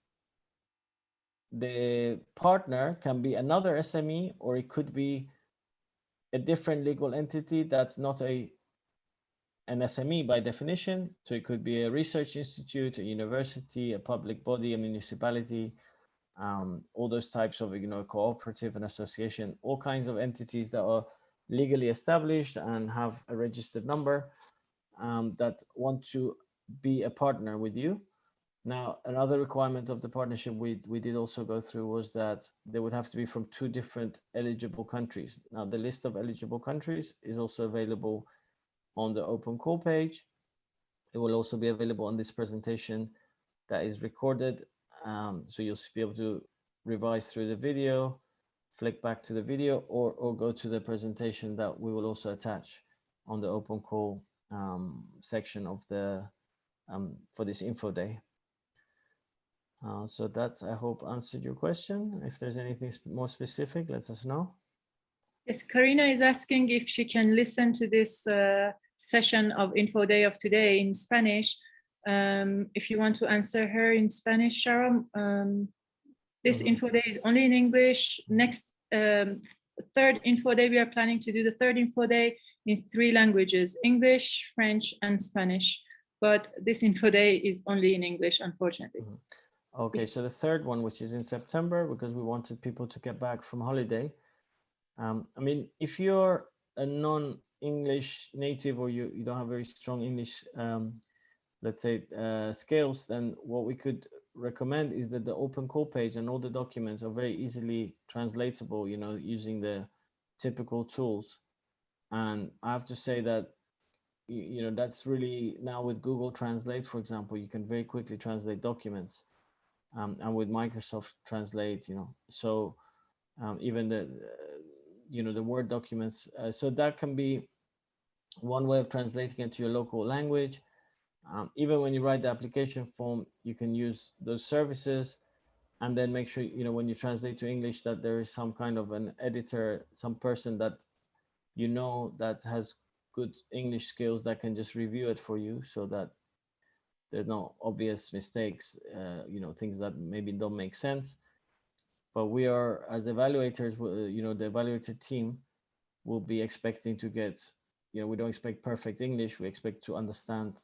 Speaker 1: the partner can be another SME, or it could be a different legal entity that's not an SME by definition. So it could be a research institute, a university, a public body, a municipality, all those types of, a cooperative, an association, all kinds of entities that are legally established and have a registered number that want to be a partner with you. Now, another requirement of the partnership we did also go through was that they would have to be from 2 different eligible countries. Now, the list of eligible countries is also available on the open call page. It will also be available on this presentation that is recorded. So you'll be able to revise through the video, flick back to the video, or go to the presentation that we will also attach on the open call section of the for this info day. So that, I hope, answered your question. If there's anything more specific, let us know.
Speaker 3: Yes, Karina is asking if she can listen to this session of Info Day of today in Spanish. If you want to answer her in Spanish, Sharon, this Info Day is only in English. Next, third Info Day, we are planning to do the third Info Day in 3 languages, English, French, and Spanish. But this Info Day is only in English, unfortunately.
Speaker 1: Okay, so the third one, which is in September, because we wanted people to get back from holiday. I mean, if you're a non-English native, or you don't have very strong English, let's say, skills, then what we could recommend is that the open call page and all the documents are very easily translatable, using the typical tools. And I have to say that, that's really, now with Google Translate, for example, you can very quickly translate documents. And with Microsoft Translate, so even the Word documents. So that can be one way of translating it to your local language. Even when you write the application form, you can use those services, and then make sure, when you translate to English, that there is some kind of an editor, some person that that has good English skills that can just review it for you, so that there's no obvious mistakes, things that maybe don't make sense. But we are, as evaluators, the evaluator team will be expecting to get, we don't expect perfect English. We expect to understand,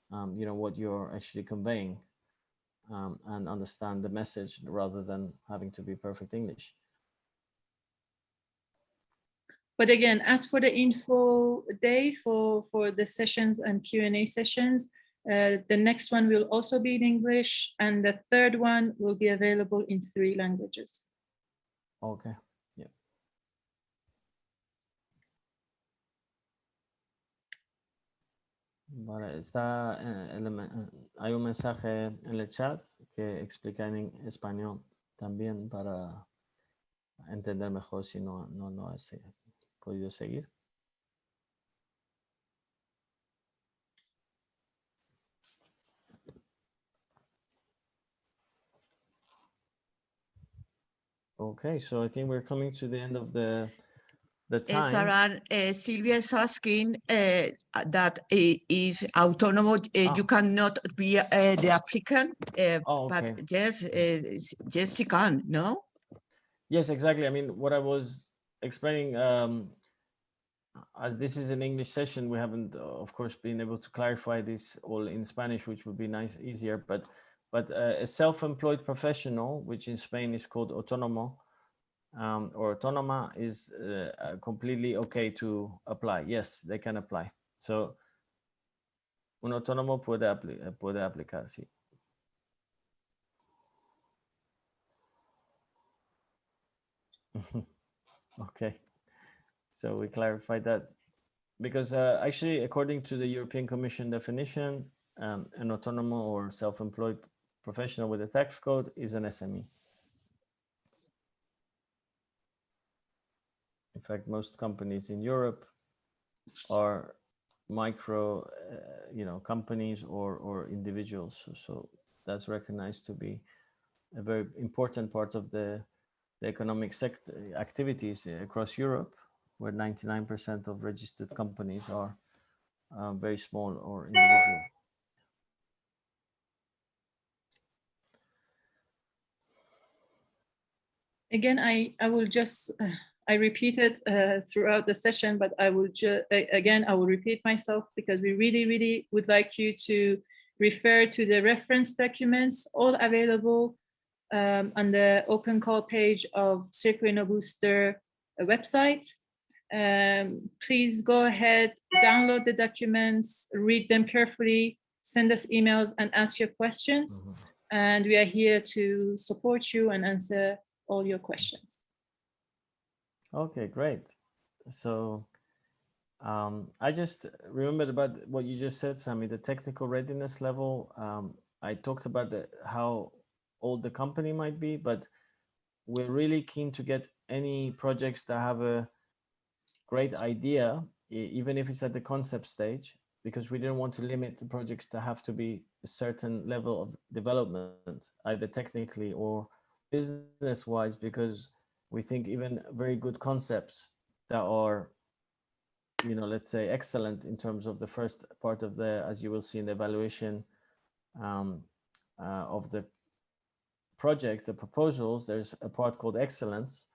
Speaker 1: what you're actually conveying, and understand the message, rather than having to be perfect English.
Speaker 3: But again, as for the info day for the sessions and Q&A sessions, the next one will also be in English, and the third one will be available in 3 languages.
Speaker 1: Okay. Yeah. Vale, hay un mensaje en el chat que explica en español también, para entender mejor si no has podido seguir. Okay, so I think we're coming to the end of the time.
Speaker 2: Saran, Sylvia is asking that is autonomous. You cannot be the applicant,
Speaker 1: okay.
Speaker 2: but yes, yes, she can. No.
Speaker 1: Yes, exactly. I mean, what I was explaining, as this is an English session, we haven't, of course, been able to clarify this all in Spanish, which would be easier. But a self-employed professional, which in Spain is called autónomo, or autónoma, is completely okay to apply. Yes, they can apply. So, un autónomo puede aplicar, sí. Okay, so we clarified that, because actually, according to the European Commission definition, an autonomo or self-employed professional with a tax code is an SME. In fact, most companies in Europe are micro, companies or individuals. So that's recognized to be a very important part of the economic sector activities across Europe, where 99% of registered companies are very small or individual.
Speaker 3: Again, I will just, I repeat it throughout the session, but I will again, I will repeat myself because we really, really would like you to refer to the reference documents, all available on the open call page of CirCoAX Booster website. Please go ahead, download the documents, read them carefully, send us emails and ask your questions. Mm-hmm. And we are here to support you and answer all your questions.
Speaker 1: Okay, great. So I just remembered about what you just said, Sami, the technical readiness level. I talked about how old the company might be, but we're really keen to get any projects that have a great idea, even if it's at the concept stage, because we didn't want to limit the projects to have to be a certain level of development, either technically or business-wise, because we think even very good concepts that are, let's say excellent in terms of the first part of as you will see in the evaluation of the project, the proposals, there's a part called excellence.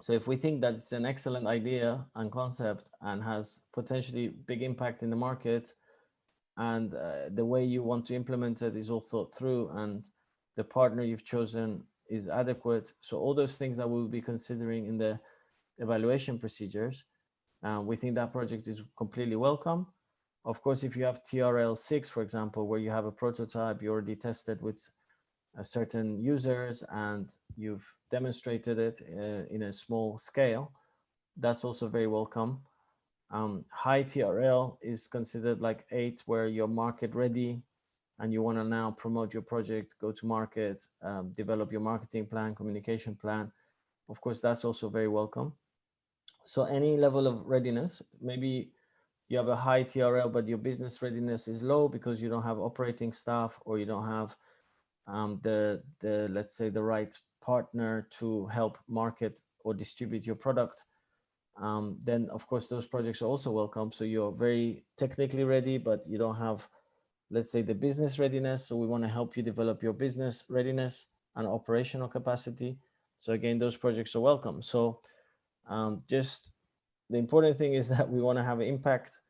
Speaker 1: So if we think that it's an excellent idea and concept and has potentially big impact in the market, and the way you want to implement it is all thought through, and the partner you've chosen is adequate, so all those things that we'll be considering in the evaluation procedures, we think that project is completely welcome. Of course, if you have TRL 6, for example, where you have a prototype, you already tested with certain users and you've demonstrated it in a small scale, that's also very welcome. High TRL is considered like 8, where you're market ready and you want to now promote your project, go to market, develop your marketing plan, communication plan. Of course, that's also very welcome. So any level of readiness, maybe you have a high TRL, but your business readiness is low because you don't have operating staff, or you don't have let's say the right partner to help market or distribute your product, then of course those projects are also welcome. So you're very technically ready, but you don't have, let's say, the business readiness. So we want to help you develop your business readiness and operational capacity. So again, those projects are welcome. So just the important thing is that we want to have an impact,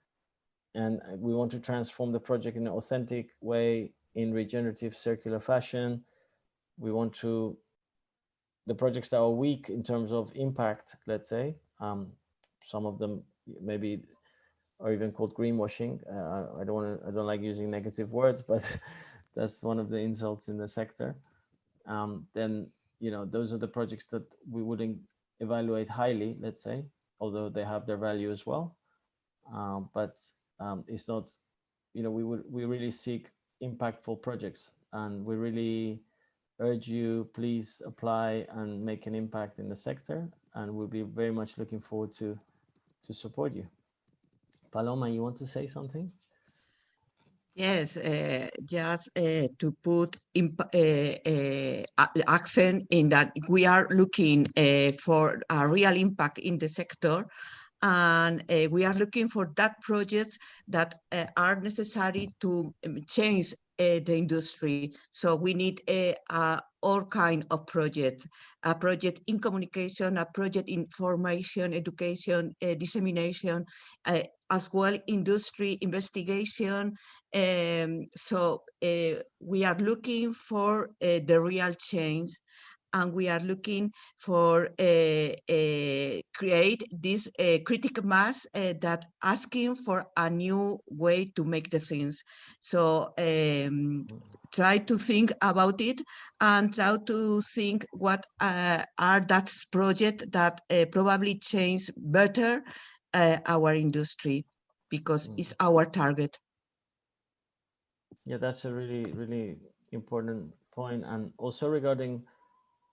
Speaker 1: and we want to transform the project in an authentic way, in regenerative circular fashion. We want to, the projects that are weak in terms of impact, let's say, some of them maybe are even called greenwashing. I don't like using negative words, but that's one of the insults in the sector. Then, those are the projects that we wouldn't evaluate highly, let's say, although they have their value as well. But it's not, we really seek impactful projects, and we really urge you, please apply and make an impact in the sector, and we'll be very much looking forward to support you. Paloma, you want to say something?
Speaker 2: Yes, just to put accent in that we are looking for a real impact in the sector, and we are looking for that projects that are necessary to change the industry. So we need all kind of projects, a project in communication, a project in formation, education, dissemination, as well industry investigation. So we are looking for the real change, and we are looking for create this critical mass that asking for a new way to make the things. So try to think about it, and try to think what are that project that probably change better our industry, because it's our target.
Speaker 1: Yeah, that's a really, really important point. And also regarding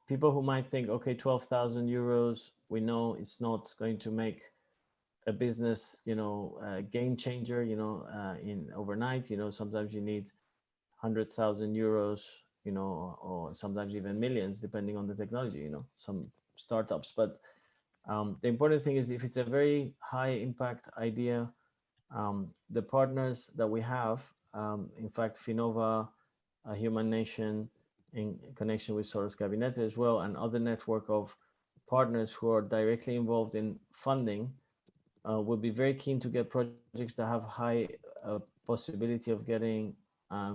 Speaker 1: people who might think, okay, 12,000 euros, we know it's not going to make a business, game changer, in overnight. Sometimes you need 100,000 euros, or sometimes even millions, depending on the technology. Some startups, but the important thing is if it's a very high impact idea, the partners that we have, in fact, Finova, Human Nation, in connection with Soros Cabinet as well, and other network of partners who are directly involved in funding, will be very keen to get projects that have high possibility of getting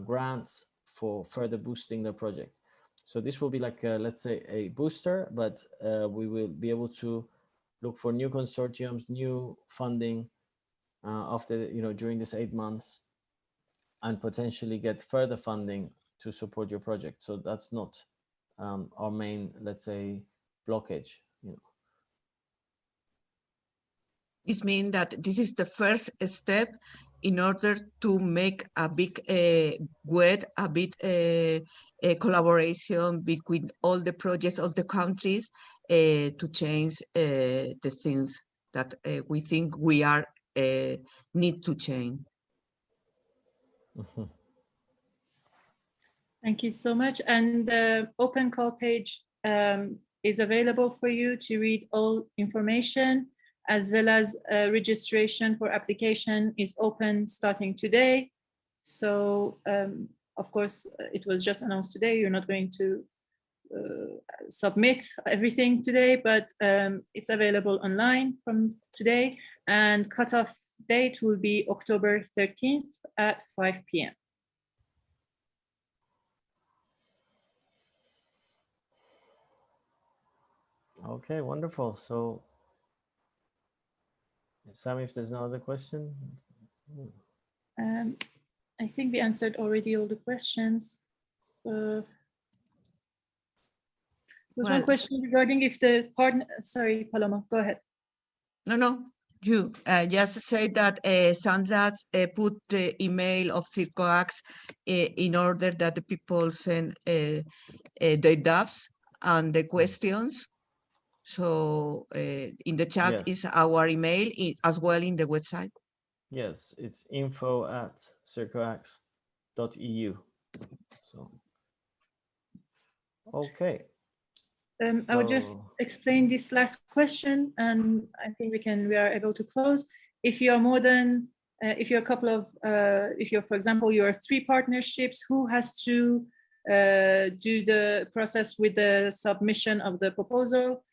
Speaker 1: grants for further boosting their project. So this will be like, let's say, a booster, but we will be able to look for new consortiums, new funding after, during this 8 months, and potentially get further funding to support your project. So that's not our main, let's say, blockage.
Speaker 2: This means that this is the first step in order to make a big collaboration between all the projects of the countries to change the things that we think we are need to change.
Speaker 3: Thank you so much. And the open call page is available for you to read all information, as well as registration for application is open starting today. So of course, it was just announced today. You're not going to submit everything today, but it's available online from today, and cutoff date will be October 13th at 5 p.m.
Speaker 1: Okay, wonderful. So, Sami, if there's no other question.
Speaker 3: I think we answered already all the questions. There's one question regarding if the partner, sorry, Paloma, go ahead.
Speaker 2: No, you just say that Sandra put the email of CirCoAX in order that the people send their doubts and the questions. So in the chat
Speaker 1: Yes.
Speaker 2: is our email as well in the website.
Speaker 1: Yes, it's info@circoax.eu. So, okay.
Speaker 3: I would just explain this last question, and I think we are able to close. If you are more than, if you're a couple of, if you're, for example, you are 3 partnerships, who has to do the process with the submission of the proposal?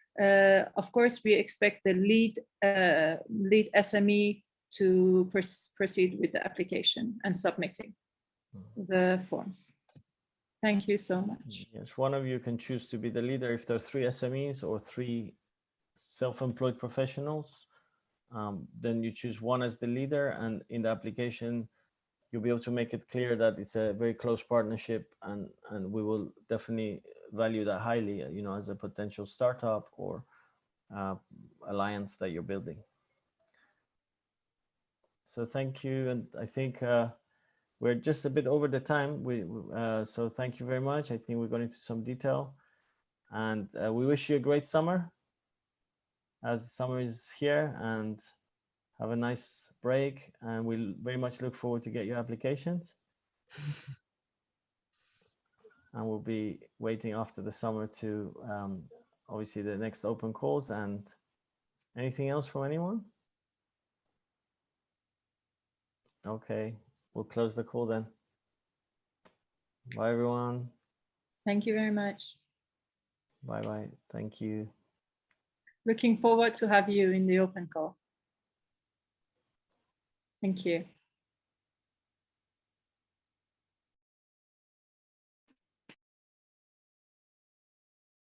Speaker 3: Of course, we expect the lead SME to proceed with the application and submitting the forms. Thank you so much.
Speaker 1: Yes, one of you can choose to be the leader if there are 3 SMEs or 3 self-employed professionals. Then you choose one as the leader, and in the application, you'll be able to make it clear that it's a very close partnership, and we will definitely value that highly, as a potential startup or alliance that you're building. So thank you, and I think we're just a bit over the time. So thank you very much. I think we got into some detail, and we wish you a great summer, as summer is here, and have a nice break. And we very much look forward to get your applications. And we'll be waiting after the summer to obviously the next open calls. And anything else from anyone? Okay, we'll close the call then. Bye, everyone.
Speaker 3: Thank you very much.
Speaker 1: Bye-bye. Thank you.
Speaker 3: Looking forward to have you in the open call. Thank you.